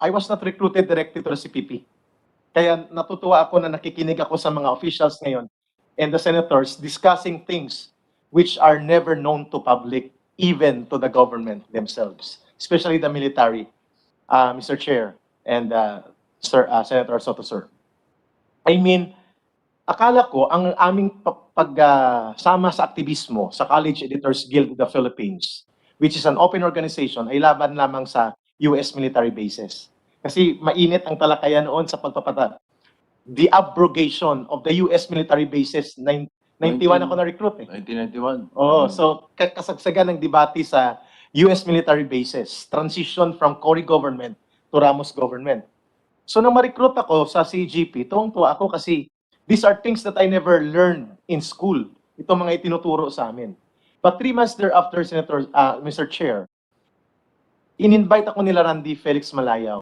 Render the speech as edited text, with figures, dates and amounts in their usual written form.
I was not recruited directly to the CPP. Kaya natutuwa ako na nakikinig ako sa mga officials ngayon and the senators discussing things which are never known to public, even to the government themselves, especially the military, Mr. Chair and Senator Soto, sir. I mean, akala ko ang aming pagsama sa aktivismo sa College Editors Guild of the Philippines, which is an open organization, ay laban lamang sa US military bases. Kasi mainit ang talakayan noon sa pagpapata. The abrogation of the US military bases, 91 ako na-recruit eh. 1991. Oo, so kasagsagan ng debate sa US military bases, transition from Cory government to Ramos government. So nang ma-recruit ako sa CGP, tuwang-tuwa ako kasi these are things that I never learned in school. Ito mga itinuturo sa amin. But 3 months thereafter, Mr. Chair, in-invite ako nila Randy Felix Malayaw